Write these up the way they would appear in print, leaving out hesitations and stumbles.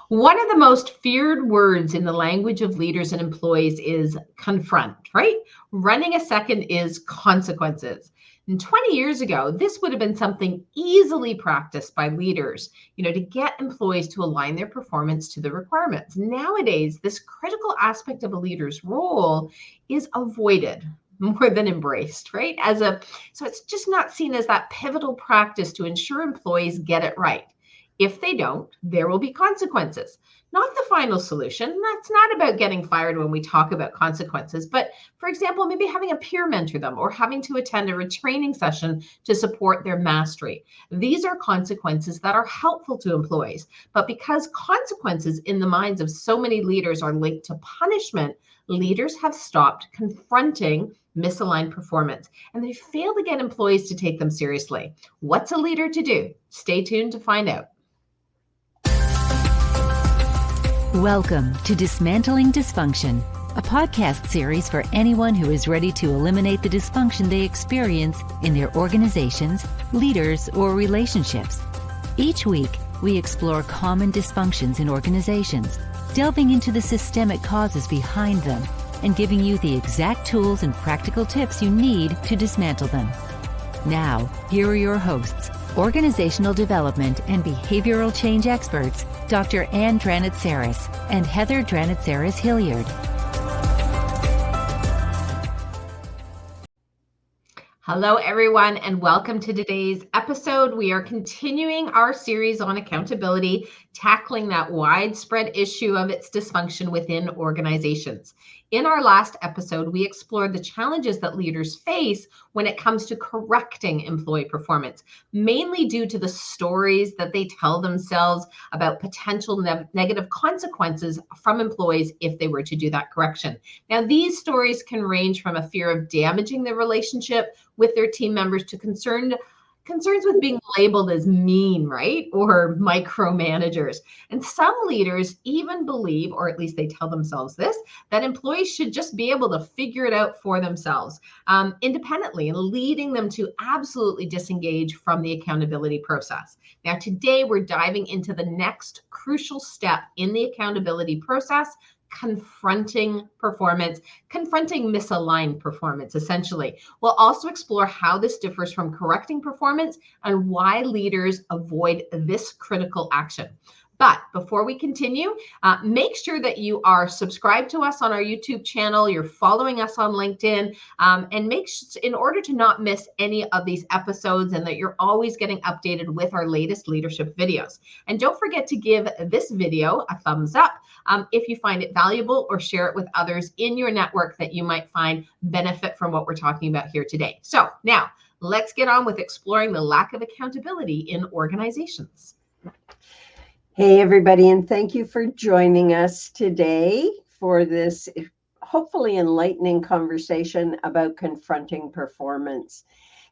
One of the most feared words in the language of leaders and employees is confront, right? Running a second is consequences. And 20 years ago, this would have been something easily practiced by leaders, to get employees to align their performance to the requirements. Nowadays, this critical aspect of a leader's role is avoided more than embraced, right? So it's just not seen as that pivotal practice to ensure employees get it right. If they don't, there will be consequences. Not the final solution. That's not about getting fired when we talk about consequences, but for example, maybe having a peer mentor them or having to attend a retraining session to support their mastery. These are consequences that are helpful to employees, but because consequences in the minds of so many leaders are linked to punishment, leaders have stopped confronting misaligned performance, and they fail to get employees to take them seriously. What's a leader to do? Stay tuned to find out. Welcome to Dismantling Dysfunction, a podcast series for anyone who is ready to eliminate the dysfunction they experience in their organizations, leaders, or relationships. Each week, we explore common dysfunctions in organizations, delving into the systemic causes behind them, and giving you the exact tools and practical tips you need to dismantle them. Now, here are your hosts, organizational development and behavioral change experts, Dr. Anne Dranitsaris and Heather Dranitsaris-Hilliard. Hello, everyone, and welcome to today's episode. We are continuing our series on accountability, tackling that widespread issue of its dysfunction within organizations. In our last episode, we explored the challenges that leaders face when it comes to correcting employee performance, mainly due to the stories that they tell themselves about potential negative consequences from employees if they were to do that correction. Now, these stories can range from a fear of damaging the relationship with their team members to concerns with being labeled as mean, right? Or micromanagers. And some leaders even believe, or at least they tell themselves this, that employees should just be able to figure it out for themselves independently, and leading them to absolutely disengage from the accountability process. Now, today we're diving into the next crucial step in the accountability process: confronting performance, confronting misaligned performance, essentially. We'll also explore how this differs from correcting performance and why leaders avoid this critical action. But before we continue, make sure that you are subscribed to us on our YouTube channel, you're following us on LinkedIn, and in order to not miss any of these episodes, and that you're always getting updated with our latest leadership videos. And don't forget to give this video a thumbs up if you find it valuable, or share it with others in your network that you might find benefit from what we're talking about here today. So now let's get on with exploring the lack of accountability in organizations. Hey, everybody, and thank you for joining us today for this hopefully enlightening conversation about confronting performance.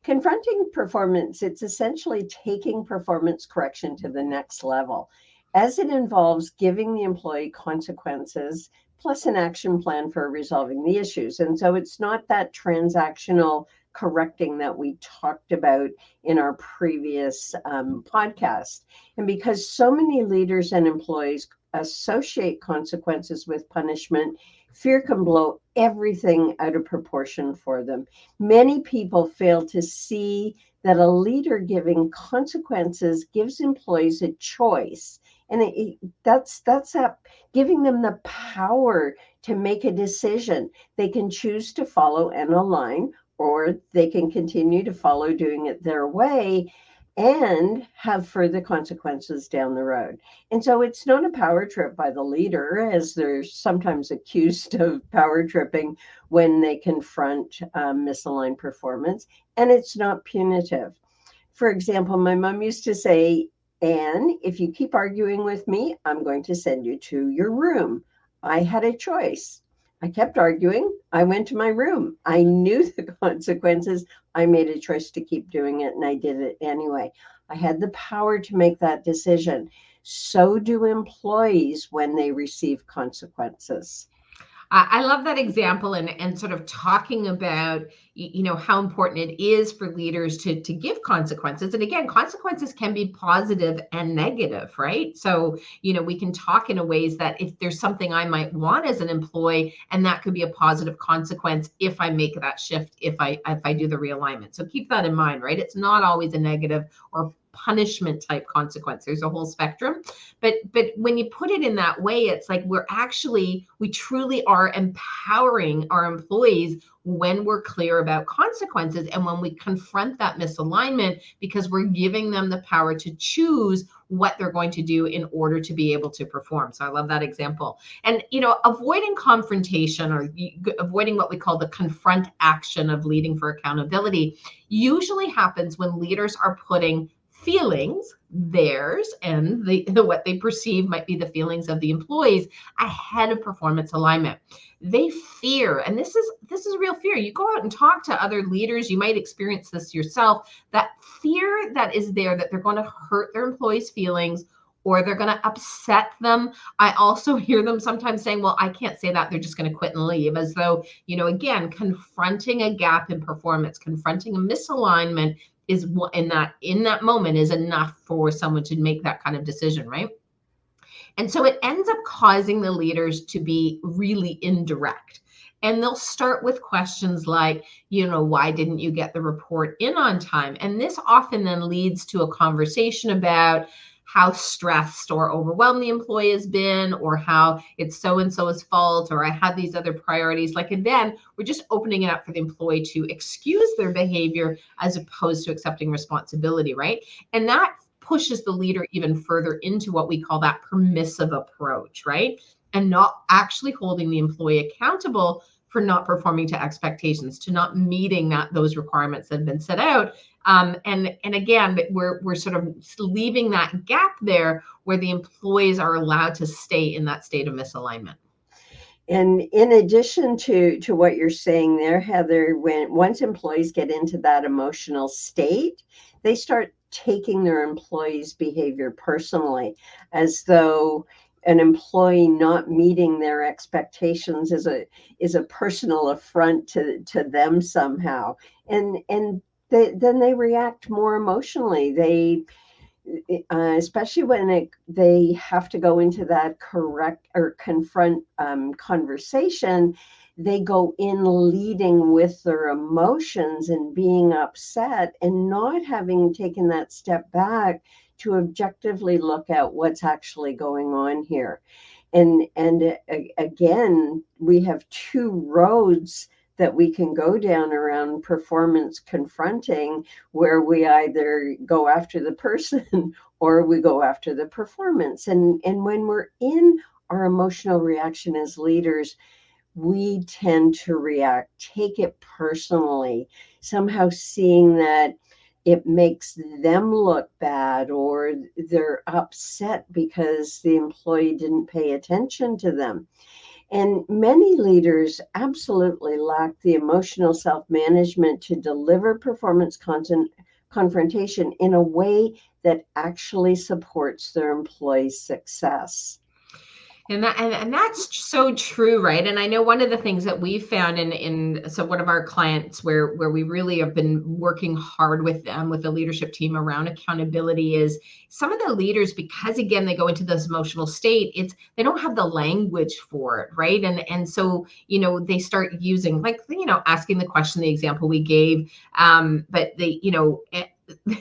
Confronting performance, it's essentially taking performance correction to the next level, as it involves giving the employee consequences plus an action plan for resolving the issues. And so it's not that transactional correcting that we talked about in our previous podcast. And because so many leaders and employees associate consequences with punishment, fear can blow everything out of proportion for them. Many people fail to see that a leader giving consequences gives employees a choice. And that's giving them the power to make a decision. They can choose to follow and align, or they can continue to follow doing it their way and have further consequences down the road. And so it's not a power trip by the leader, as they're sometimes accused of power tripping when they confront misaligned performance, and it's not punitive. For example, my mom used to say, "Anne, if you keep arguing with me, I'm going to send you to your room." I had a choice. I kept arguing. I went to my room. I knew the consequences. I made a choice to keep doing it, and I did it anyway. I had the power to make that decision. So do employees when they receive consequences. I love that example, and sort of talking about, how important it is for leaders to give consequences. And again, consequences can be positive and negative, right? So, we can talk in a ways that if there's something I might want as an employee, and that could be a positive consequence if I make that shift, if I do the realignment. So keep that in mind, right? It's not always a negative or punishment type consequence. There's a whole spectrum. But when you put it in that way, it's like we truly are empowering our employees when we're clear about consequences and when we confront that misalignment, because we're giving them the power to choose what they're going to do in order to be able to perform. So I love that example. And, avoiding confrontation, or avoiding what we call the confront action of leading for accountability, usually happens when leaders are putting feelings, theirs, and the what they perceive might be the feelings of the employees, ahead of performance alignment. They fear, and this is real fear. You go out and talk to other leaders, you might experience this yourself, that fear that is there, that they're going to hurt their employees' feelings, or they're going to upset them. I also hear them sometimes saying, well, I can't say that, they're just going to quit and leave, as though, again, confronting a gap in performance, confronting a misalignment is in that moment is enough for someone to make that kind of decision, right? And so it ends up causing the leaders to be really indirect. And they'll start with questions like, why didn't you get the report in on time? And this often then leads to a conversation about how stressed or overwhelmed the employee has been, or how it's so-and-so's fault, or I had these other priorities. And then we're just opening it up for the employee to excuse their behavior as opposed to accepting responsibility, right? And that pushes the leader even further into what we call that permissive approach, right? And not actually holding the employee accountable for not performing to expectations, to not meeting those requirements that have been set out. And again, we're sort of leaving that gap there where the employees are allowed to stay in that state of misalignment. And in addition to what you're saying there, Heather, once employees get into that emotional state, they start taking their employees' behavior personally, as though an employee not meeting their expectations is a personal affront to them somehow, and then they react more emotionally. They especially when they have to go into that correct or confront conversation, they go in leading with their emotions and being upset and not having taken that step back to objectively look at what's actually going on here. And again, we have two roads that we can go down around performance confronting, where we either go after the person or we go after the performance. And when we're in our emotional reaction as leaders, we tend to react, take it personally, somehow seeing that it makes them look bad, or they're upset because the employee didn't pay attention to them. And many leaders absolutely lack the emotional self-management to deliver performance confrontation in a way that actually supports their employees' success. And that's so true, right? And I know one of the things that we've found so one of our clients where we really have been working hard with them, with the leadership team around accountability, is some of the leaders, because again, they go into this emotional state, they don't have the language for it, right? And so, they start using, asking the question, the example we gave, but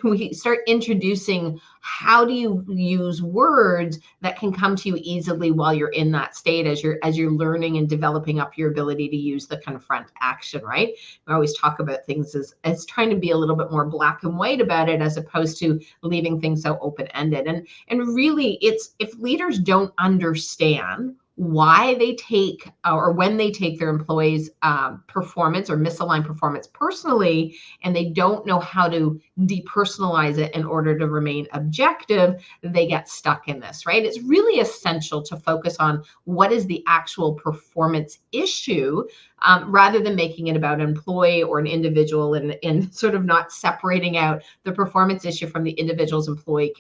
we start introducing, how do you use words that can come to you easily while you're in that state, as you're learning and developing up your ability to use the confront action, right? We always talk about things as trying to be a little bit more black and white about it, as opposed to leaving things so open-ended. And really, it's, if leaders don't understand why they take, or when they take their employees' performance or misaligned performance personally, and they don't know how to depersonalize it in order to remain objective, they get stuck in this, right? It's really essential to focus on what is the actual performance issue, rather than making it about an employee or an individual, and sort of not separating out the performance issue from the individual's employee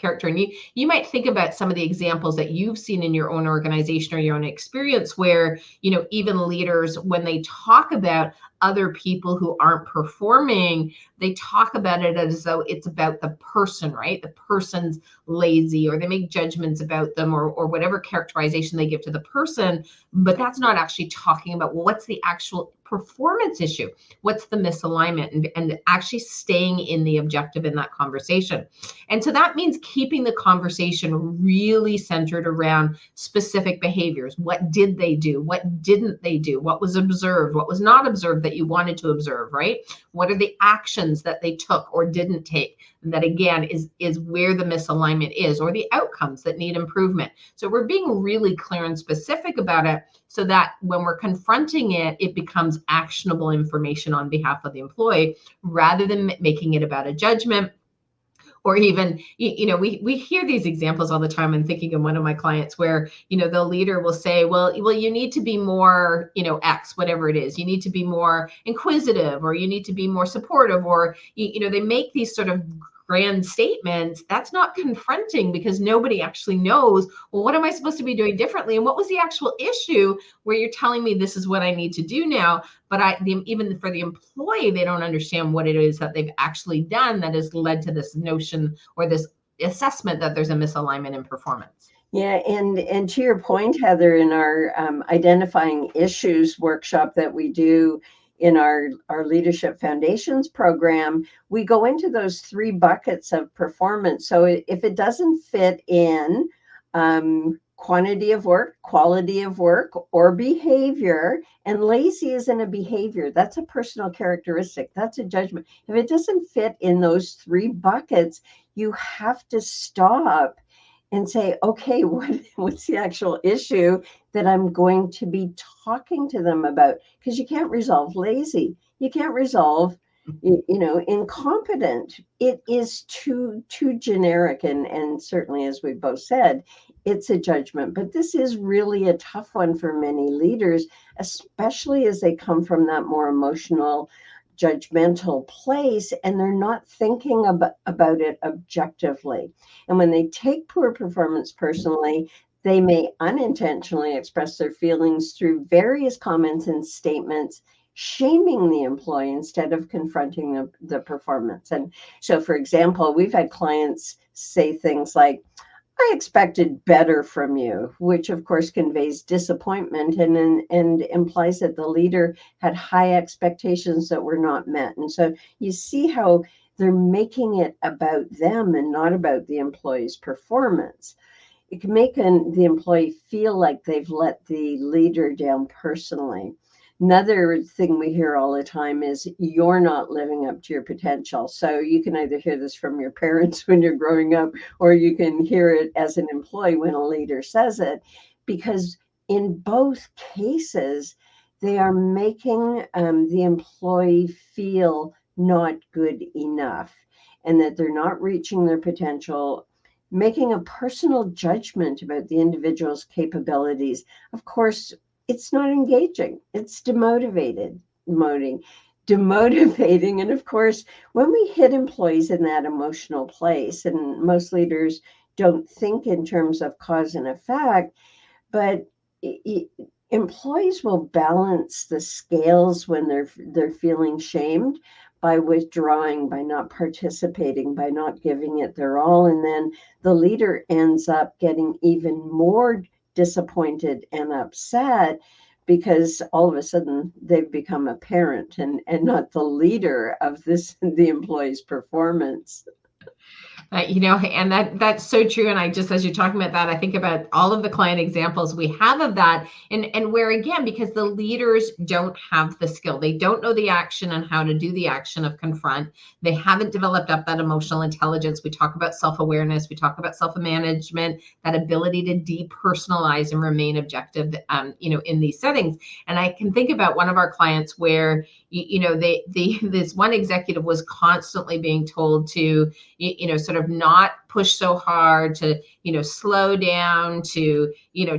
character. And you might think about some of the examples that you've seen in your own organization or your own experience where, even leaders, when they talk about other people who aren't performing, they talk about it as though it's about the person, right? The person's lazy, or they make judgments about them, or whatever characterization they give to the person. But that's not actually talking about, well, what's the actual performance issue? What's the misalignment? And actually staying in the objective in that conversation. And so that means keeping the conversation really centered around specific behaviors. What did they do? What didn't they do? What was observed? What was not observed that you wanted to observe, right? What are the actions that they took or didn't take? And that, again, is where the misalignment is, or the outcomes that need improvement. So we're being really clear and specific about it, so that when we're confronting it, it becomes actionable information on behalf of the employee, rather than making it about a judgment. Or even, we hear these examples all the time. I'm thinking of one of my clients where, the leader will say, well, you need to be more, X, whatever it is. You need to be more inquisitive, or you need to be more supportive, or, they make these sort of grand statements. That's not confronting, because nobody actually knows, well, what am I supposed to be doing differently? And what was the actual issue where you're telling me this is what I need to do now? But even for the employee, they don't understand what it is that they've actually done that has led to this notion or this assessment that there's a misalignment in performance. Yeah, and to your point, Heather, in our identifying issues workshop that we do in our Leadership Foundations program, we go into those 3 buckets of performance. So if it doesn't fit in quantity of work, quality of work, or behavior, and lazy isn't a behavior, that's a personal characteristic, that's a judgment. If it doesn't fit in those 3 buckets, you have to stop and say, okay, what's the actual issue that I'm going to be talking to them about? Because you can't resolve lazy. You can't resolve, incompetent. It is too generic. And certainly, as we both said, it's a judgment. But this is really a tough one for many leaders, especially as they come from that more emotional, judgmental place, and they're not thinking about it objectively. And when they take poor performance personally, they may unintentionally express their feelings through various comments and statements, shaming the employee instead of confronting the performance. And so, for example, we've had clients say things like, I expected better from you, which of course conveys disappointment and implies that the leader had high expectations that were not met. And so you see how they're making it about them and not about the employee's performance. It can make the employee feel like they've let the leader down personally. Another thing we hear all the time is, you're not living up to your potential. So you can either hear this from your parents when you're growing up, or you can hear it as an employee when a leader says it, because in both cases, they are making the employee feel not good enough, and that they're not reaching their potential, making a personal judgment about the individual's capabilities. Of course, it's not engaging. It's demotivating. And of course, when we hit employees in that emotional place, and most leaders don't think in terms of cause and effect, but employees will balance the scales when they're feeling shamed by withdrawing, by not participating, by not giving it their all. And then the leader ends up getting even more disappointed and upset, because all of a sudden they've become a parent and not the leader of the employee's performance. And that's so true. And I just, as you're talking about that, I think about all of the client examples we have of that, and where, again, because the leaders don't have the skill, they don't know the action and how to do the action of confront. They haven't developed up that emotional intelligence. We talk about self-awareness. We talk about self-management, that ability to depersonalize and remain objective, in these settings. And I can think about one of our clients where, this one executive was constantly being told to, sort of of not push so hard, to, slow down, to,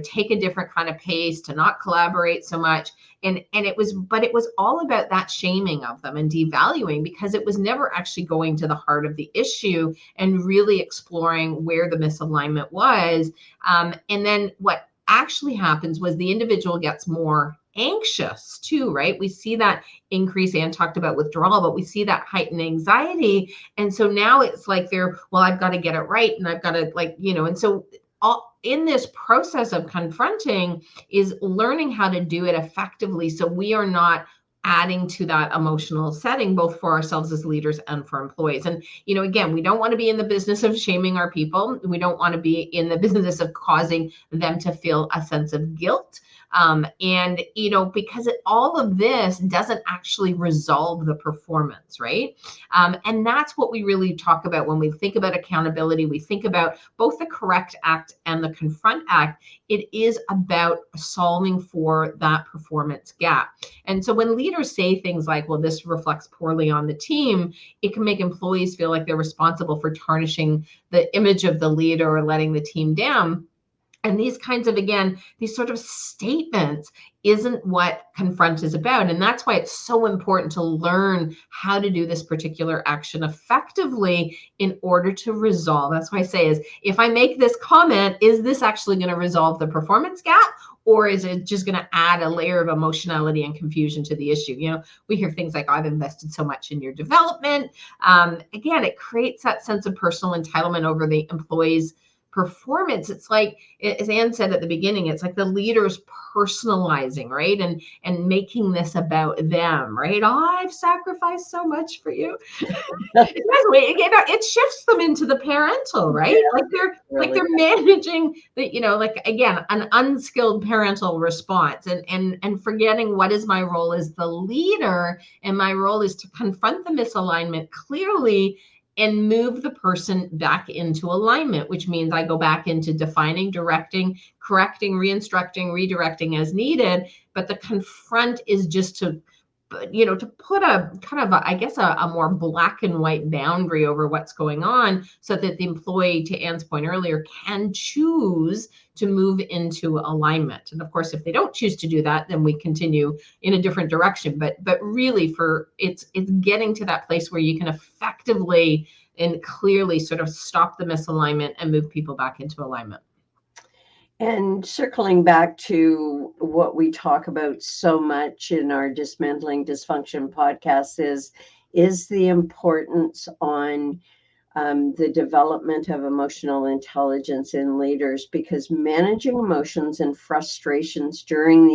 take a different kind of pace, to not collaborate so much. And it was all about that shaming of them and devaluing, because it was never actually going to the heart of the issue and really exploring where the misalignment was. And then what actually happens was the individual gets more anxious too, right? We see that increase. Anne talked about withdrawal, but we see that heightened anxiety. And so now it's like I've got to get it right. And I've got to and so all in this process of confronting is learning how to do it effectively, so we are not adding to that emotional setting, both for ourselves as leaders and for employees. And, again, we don't want to be in the business of shaming our people. We don't want to be in the business of causing them to feel a sense of guilt. Because all of this doesn't actually resolve the performance, right? And that's what we really talk about when we think about accountability. We think about both the correct act and the confront act. It is about solving for that performance gap. And so when leaders say things like, well, this reflects poorly on the team, it can make employees feel like they're responsible for tarnishing the image of the leader or letting the team down. And these kinds of, again, these sort of statements isn't what Confront is about. And that's why it's so important to learn how to do this particular action effectively in order to resolve. That's why I say is, if I make this comment, is this actually going to resolve the performance gap? Or is it just going to add a layer of emotionality and confusion to the issue? We hear things like, I've invested so much in your development. Again, it creates that sense of personal entitlement over the employee's performance. It's like, as Anne said at the beginning, it's like the leaders personalizing, right? And making this about them, right? Oh, I've sacrificed so much for you. It shifts them into the parental, right? Yeah, like they're managing the, again, an unskilled parental response, and forgetting what is my role as the leader. And my role is to confront the misalignment clearly and move the person back into alignment, which means I go back into defining, directing, correcting, reinstructing, redirecting as needed. But the confront is just to put a kind of, a more black and white boundary over what's going on, so that the employee, to Anne's point earlier, can choose to move into alignment. And of course, if they don't choose to do that, then we continue in a different direction. But really, it's getting to that place where you can effectively and clearly sort of stop the misalignment and move people back into alignment. And circling back to what we talk about so much in our Dismantling Dysfunction podcast is the importance on the development of emotional intelligence in leaders, because managing emotions and frustrations during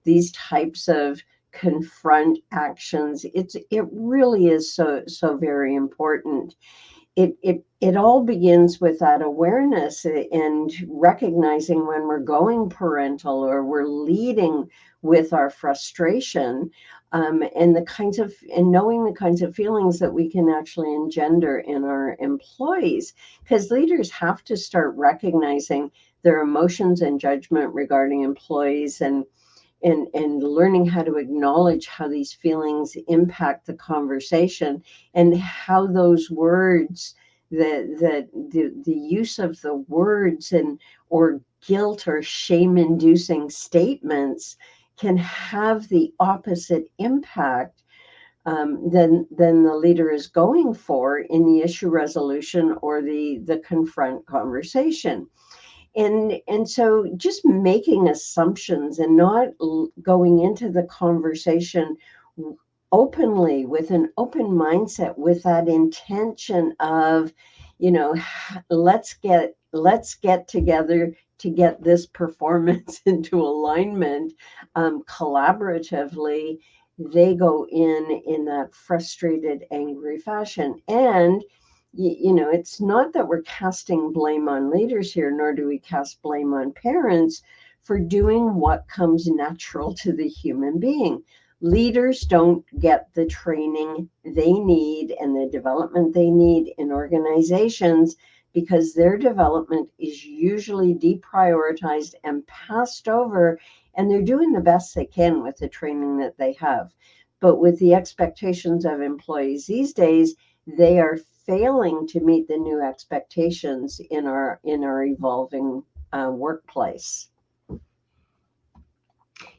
these types of confront actions, it really is so very important. It all begins with that awareness and recognizing when we're going parental or we're leading with our frustration, and knowing the kinds of feelings that we can actually engender in our employees, because leaders have to start recognizing their emotions and judgment regarding employees, and learning how to acknowledge how these feelings impact the conversation, and how those words, the use of the words or guilt or shame-inducing statements can have the opposite impact than the leader is going for in the issue resolution or the confront conversation. And so just making assumptions and not going into the conversation openly with an open mindset, with that intention of, let's get together to get this performance into alignment collaboratively, they go in that frustrated, angry fashion. And it's not that we're casting blame on leaders here, nor do we cast blame on parents for doing what comes natural to the human being. Leaders don't get the training they need and the development they need in organizations because their development is usually deprioritized and passed over, and they're doing the best they can with the training that they have. But with the expectations of employees these days, they are failing to meet the new expectations in our evolving workplace.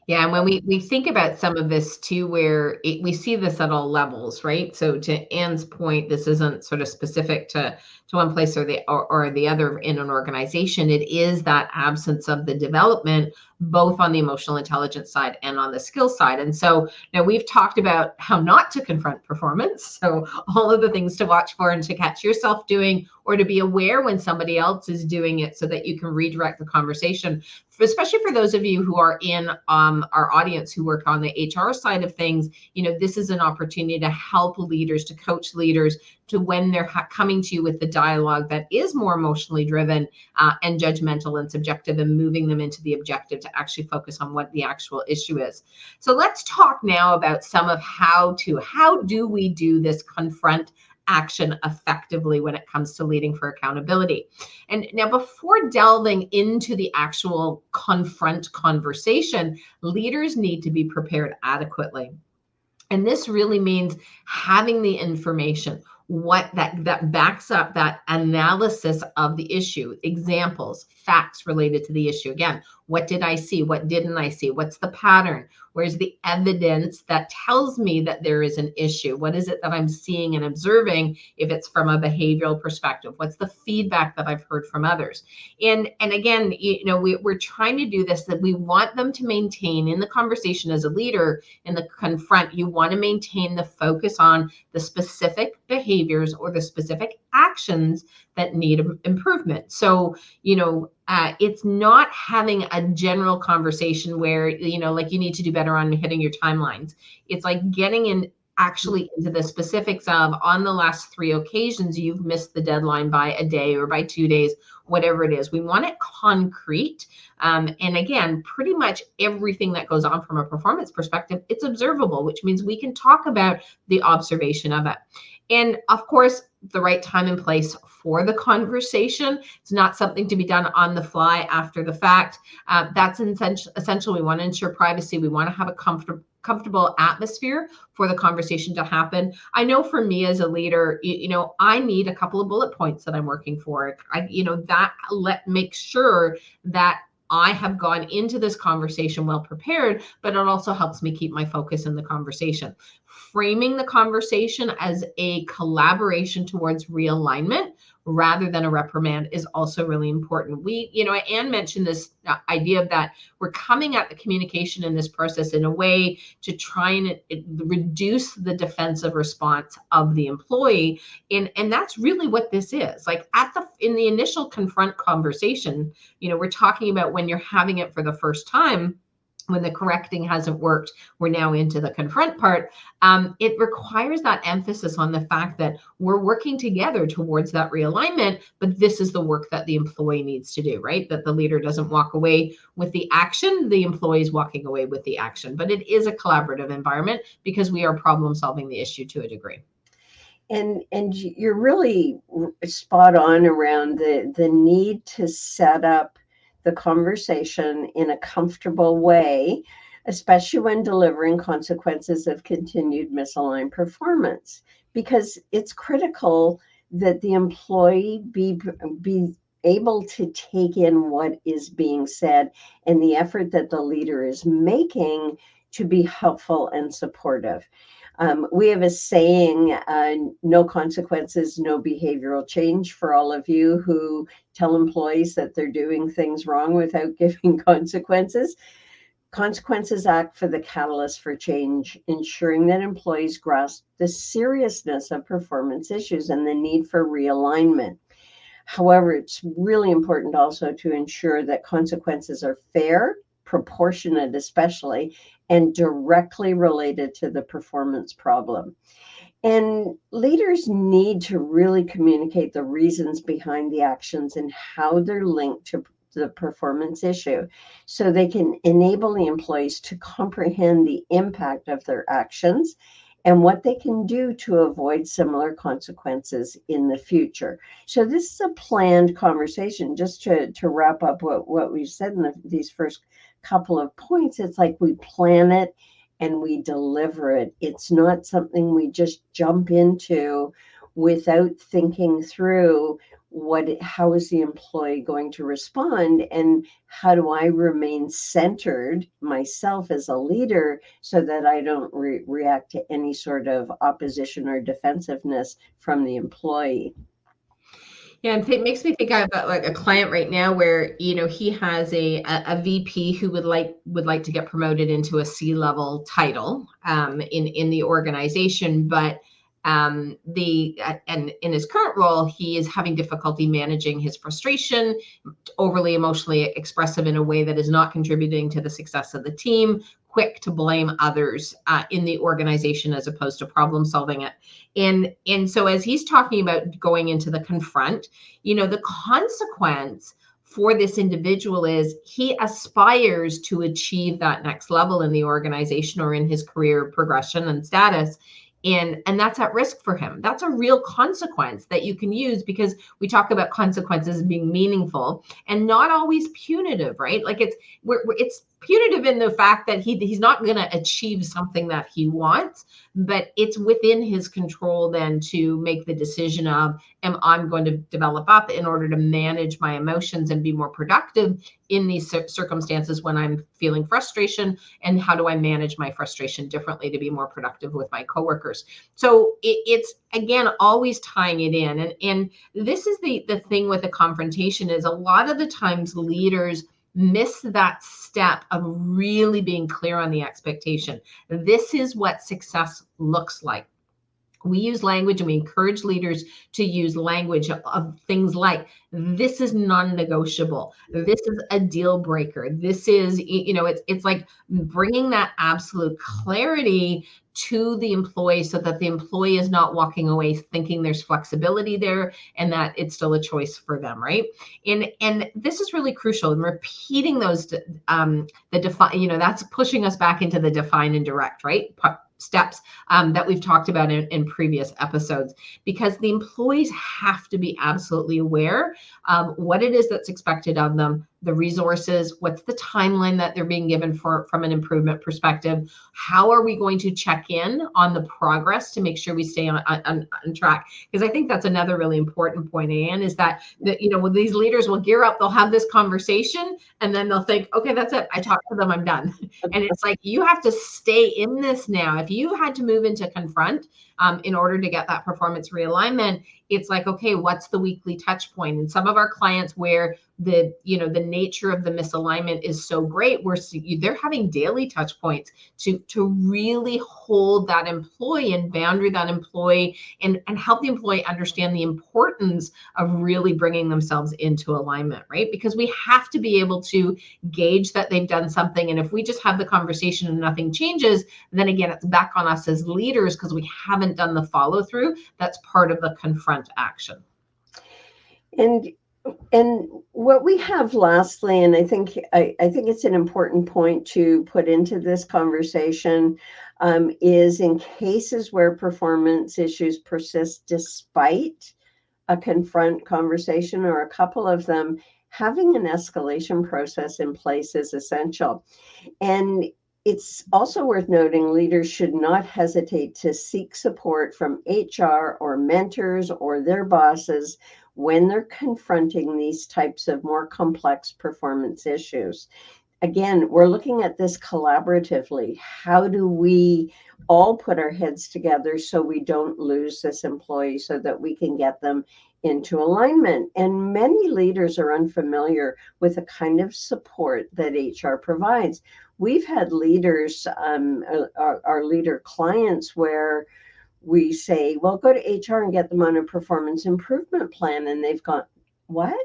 Yeah, and when we think about some of this too, where we see this at all levels, right? So to Anne's point, this isn't sort of specific to one place or the other in an organization. It is that absence of the development, both on the emotional intelligence side and on the skill side. And so now we've talked about how not to confront performance. So all of the things to watch for and to catch yourself doing, or to be aware when somebody else is doing it so that you can redirect the conversation. Especially for those of you who are in our audience who work on the HR side of things, this is an opportunity to help leaders, to coach leaders, to when they're coming to you with the dialogue that is more emotionally driven and judgmental and subjective, and moving them into the objective to actually focus on what the actual issue is. So let's talk now about some of how do we do this confront action effectively when it comes to leading for accountability. And now, before delving into the actual confront conversation, leaders need to be prepared adequately. And this really means having the information, what that backs up that analysis of the issue, examples, facts related to the issue. Again, what did I see? What didn't I see? What's the pattern? Where's the evidence that tells me that there is an issue? What is it that I'm seeing and observing if it's from a behavioral perspective? What's the feedback that I've heard from others? And again, we're trying to do this, that we want them to maintain in the conversation as a leader, in the confront, you want to maintain the focus on the specific behaviors or the specific actions that need improvement. So, it's not having a general conversation where, like you need to do better on hitting your timelines. It's like getting in actually into the specifics of, on the last 3 occasions, you've missed the deadline by a day or by 2 days, whatever it is. We want it concrete. And again, pretty much everything that goes on from a performance perspective, it's observable, which means we can talk about the observation of it. And of course, the right time and place for the conversation. It's not something to be done on the fly after the fact. That's essential. We want to ensure privacy. We want to have a comfortable atmosphere for the conversation to happen. I know for me as a leader, I need a couple of bullet points that I'm working for. Make sure that I have gone into this conversation well prepared, but it also helps me keep my focus in the conversation. Framing the conversation as a collaboration towards realignment rather than a reprimand is also really important. Anne mentioned this idea of that we're coming at the communication in this process in a way to try and reduce the defensive response of the employee. And that's really what this is. Like in the initial confront conversation, we're talking about when you're having it for the first time, when the correcting hasn't worked, we're now into the confront part. It requires that emphasis on the fact that we're working together towards that realignment, but this is the work that the employee needs to do, right? That the leader doesn't walk away with the action, the employee is walking away with the action. But it is a collaborative environment because we are problem solving the issue to a degree. And you're really spot on around the need to set up the conversation in a comfortable way, especially when delivering consequences of continued misaligned performance, because it's critical that the employee be able to take in what is being said and the effort that the leader is making to be helpful and supportive. We have a saying, no consequences, no behavioral change, for all of you who tell employees that they're doing things wrong without giving consequences. Consequences act for the catalyst for change, ensuring that employees grasp the seriousness of performance issues and the need for realignment. However, it's really important also to ensure that consequences are fair, proportionate especially, and directly related to the performance problem. And leaders need to really communicate the reasons behind the actions and how they're linked to the performance issue, so they can enable the employees to comprehend the impact of their actions and what they can do to avoid similar consequences in the future. So this is a planned conversation. Just to wrap up what we've said in these first couple of points, it's like we plan it and we deliver it. It's not something we just jump into without thinking through how is the employee going to respond, and how do I remain centered myself as a leader so that I don't react to any sort of opposition or defensiveness from the employee. Yeah, and it makes me think about like a client right now where, he has a VP who would like to get promoted into a C-level title in the organization, but and in his current role, he is having difficulty managing his frustration, overly emotionally expressive in a way that is not contributing to the success of the team, quick to blame others in the organization as opposed to problem solving it. And so as he's talking about going into the confront, the consequence for this individual is he aspires to achieve that next level in the organization or in his career progression and status. And that's at risk for him. That's a real consequence that you can use, because we talk about consequences being meaningful and not always punitive, right? Like it's punitive in the fact that he's not going to achieve something that he wants, but it's within his control then to make the decision of, am I going to develop up in order to manage my emotions and be more productive in these circumstances when I'm feeling frustration, and how do I manage my frustration differently to be more productive with my coworkers? So it's again always tying it in, and this is the thing with the confrontation is a lot of the times leaders miss that step of really being clear on the expectation. This is what success looks like. We use language, and we encourage leaders to use language of things like, this is non-negotiable. This is a deal breaker. This is, it's like bringing that absolute clarity to the employee so that the employee is not walking away thinking there's flexibility there and that it's still a choice for them, right? And this is really crucial. And repeating those, that's pushing us back into the define and direct, right? Steps that we've talked about in previous episodes, because the employees have to be absolutely aware of what it is that's expected of them, the resources, what's the timeline that they're being given from an improvement perspective, how are we going to check in on the progress to make sure we stay on track. Because I think that's another really important point, Anne, is that when these leaders will gear up, they'll have this conversation and then they'll think, okay, that's it, I talked to them, I'm done. And it's like, you have to stay in this now. If you had to move into confront in order to get that performance realignment, it's like, okay, what's the weekly touch point? And some of our clients where the nature of the misalignment is so great, they're having daily touch points to really hold that employee and boundary that employee and help the employee understand the importance of really bringing themselves into alignment, right? Because we have to be able to gauge that they've done something. And if we just have the conversation and nothing changes, then again, it's back on us as leaders because we haven't done the follow through. That's part of the confront action. And what we have lastly, and I think it's an important point to put into this conversation, is in cases where performance issues persist despite a confront conversation or a couple of them, having an escalation process in place is essential. And it's also worth noting leaders should not hesitate to seek support from HR or mentors or their bosses when they're confronting these types of more complex performance issues. Again, we're looking at this collaboratively. How do we all put our heads together so we don't lose this employee, so that we can get them into alignment? And many leaders are unfamiliar with the kind of support that HR provides. We've had leaders, our leader clients, where we say, well, go to HR and get them on a performance improvement plan. And they've gone, what?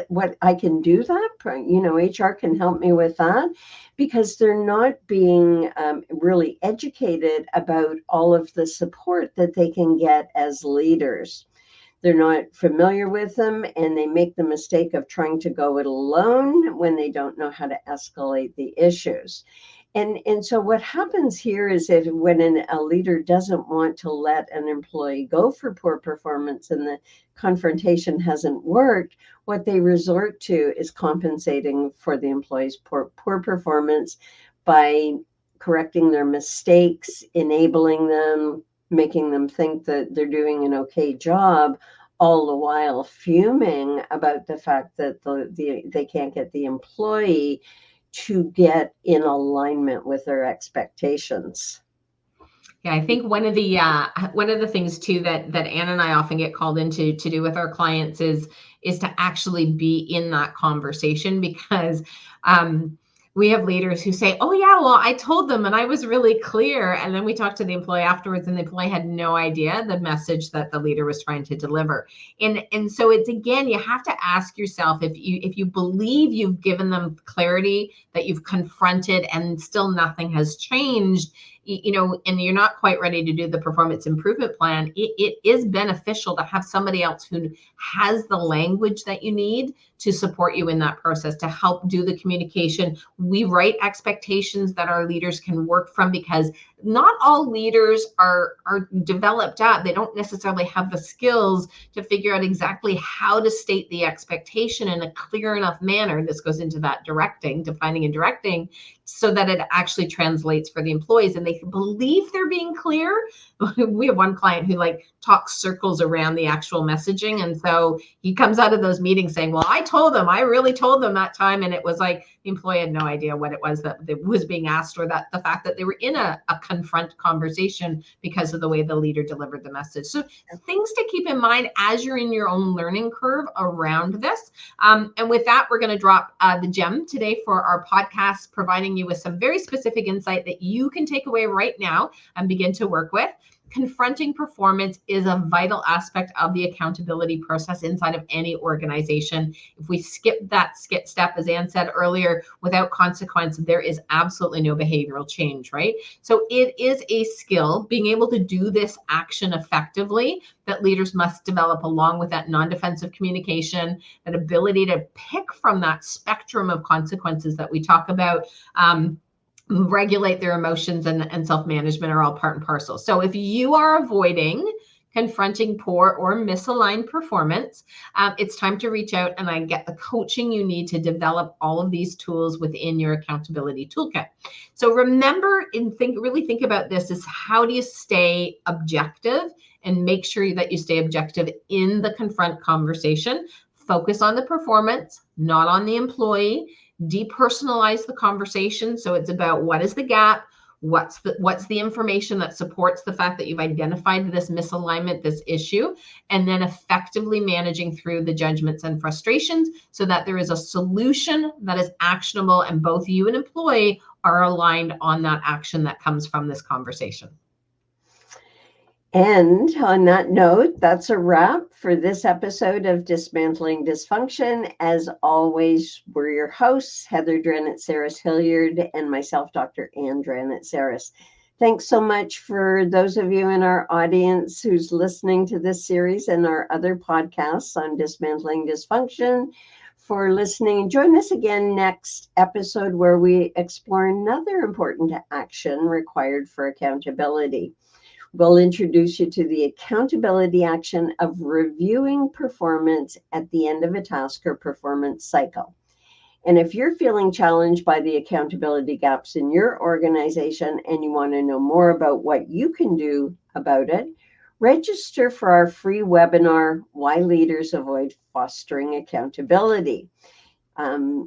What I can do that? HR can help me with that, because they're not being really educated about all of the support that they can get as leaders. They're not familiar with them, and they make the mistake of trying to go it alone when they don't know how to escalate the issues. And so what happens here is that when a leader doesn't want to let an employee go for poor performance and the confrontation hasn't worked, what they resort to is compensating for the employee's poor performance by correcting their mistakes, enabling them, making them think that they're doing an okay job, all the while fuming about the fact that they can't get the employee to get in alignment with their expectations. Yeah, I think one of the things too that Ann and I often get called into to do with our clients is to actually be in that conversation, because we have leaders who say, "Oh yeah, well, I told them and I was really clear," and then we talk to the employee afterwards, and the employee had no idea the message that the leader was trying to deliver. And so it's, again, you have to ask yourself, if you believe you've given them clarity, that you've confronted, and still nothing has changed, and you're not quite ready to do the performance improvement plan, it is beneficial to have somebody else who has the language that you need to support you in that process, to help do the communication. We write expectations that our leaders can work from, because not all leaders are developed up. They don't necessarily have the skills to figure out exactly how to state the expectation in a clear enough manner. This goes into that directing, defining and directing, so that it actually translates for the employees and they believe they're being clear. We have one client who talks circles around the actual messaging. And so he comes out of those meetings saying, "Well, I really told them that time." And it was like the employee had no idea what it was that was being asked, or that the fact that they were in a confront conversation because of the way the leader delivered the message. So things to keep in mind as you're in your own learning curve around this. And with that, we're going to drop the gem today for our podcast, providing you with some very specific insight that you can take away right now and begin to work with. Confronting performance is a vital aspect of the accountability process inside of any organization. If we skip that step, as Ann said earlier, without consequence, there is absolutely no behavioral change, right? So it is a skill, being able to do this action effectively, that leaders must develop, along with that non-defensive communication, that ability to pick from that spectrum of consequences that we talk about. Regulate their emotions and self-management are all part and parcel. So if you are avoiding confronting poor or misaligned performance, it's time to reach out and get the coaching you need to develop all of these tools within your accountability toolkit. So remember, really think about this, is how do you stay objective and make sure that you stay objective in the confront conversation. Focus on the performance, not on the employee. Depersonalize the conversation. So it's about, what is the gap? What's the information that supports the fact that you've identified this misalignment, this issue, and then effectively managing through the judgments and frustrations so that there is a solution that is actionable and both you and employee are aligned on that action that comes from this conversation. And on that note, that's a wrap for this episode of Dismantling Dysfunction. As always, we're your hosts, Heather Dranitsaris-Hilliard, and myself, Dr. Ann Dranitsaris. Thanks so much for those of you in our audience who's listening to this series and our other podcasts on Dismantling Dysfunction for listening. Join us again next episode, where we explore another important action required for accountability. We'll introduce you to the accountability action of reviewing performance at the end of a task or performance cycle. And if you're feeling challenged by the accountability gaps in your organization and you want to know more about what you can do about it, register for our free webinar, Why Leaders Avoid Fostering Accountability.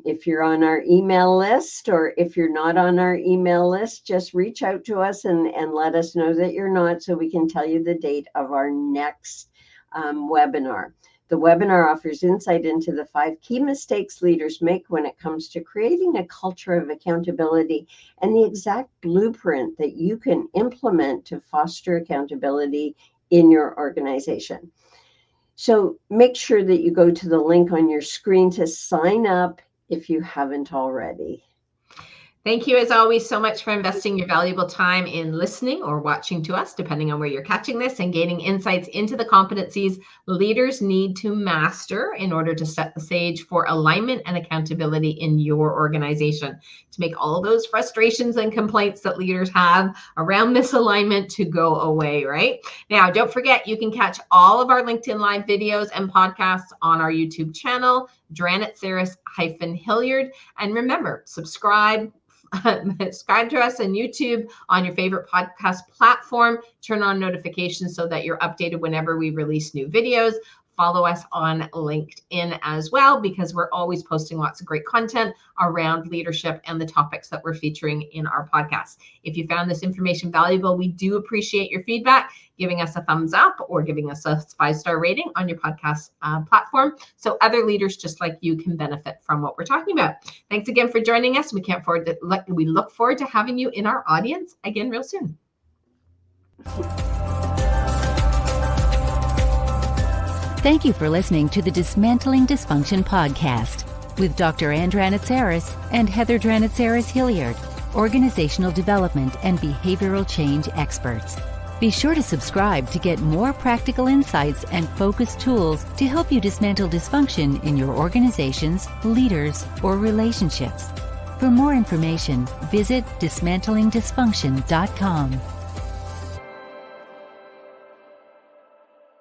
If you're on our email list, or if you're not on our email list, just reach out to us and let us know that you're not, so we can tell you the date of our next webinar. The webinar offers insight into the 5 key mistakes leaders make when it comes to creating a culture of accountability, and the exact blueprint that you can implement to foster accountability in your organization. So make sure that you go to the link on your screen to sign up if you haven't already. Thank you, as always, so much for investing your valuable time in listening or watching to us, depending on where you're catching this, and gaining insights into the competencies leaders need to master in order to set the stage for alignment and accountability in your organization, to make all those frustrations and complaints that leaders have around misalignment to go away, right? Now, don't forget, you can catch all of our LinkedIn Live videos and podcasts on our YouTube channel, Dranitsaris-Hilliard. And remember, subscribe, Subscribe to us on YouTube, on your favorite podcast platform. Turn on notifications so that you're updated whenever we release new videos. Follow us on LinkedIn as well, because we're always posting lots of great content around leadership and the topics that we're featuring in our podcast. If you found this information valuable, we do appreciate your feedback, giving us a thumbs up or giving us a 5-star rating on your podcast platform, so other leaders just like you can benefit from what we're talking about. Thanks again for joining us. We look forward to having you in our audience again real soon. Thank you for listening to the Dismantling Dysfunction podcast with Dr. Ann Dranitsaris and Heather Dranitsaris-Hilliard, organizational development and behavioral change experts. Be sure to subscribe to get more practical insights and focused tools to help you dismantle dysfunction in your organizations, leaders, or relationships. For more information, visit dismantlingdysfunction.com.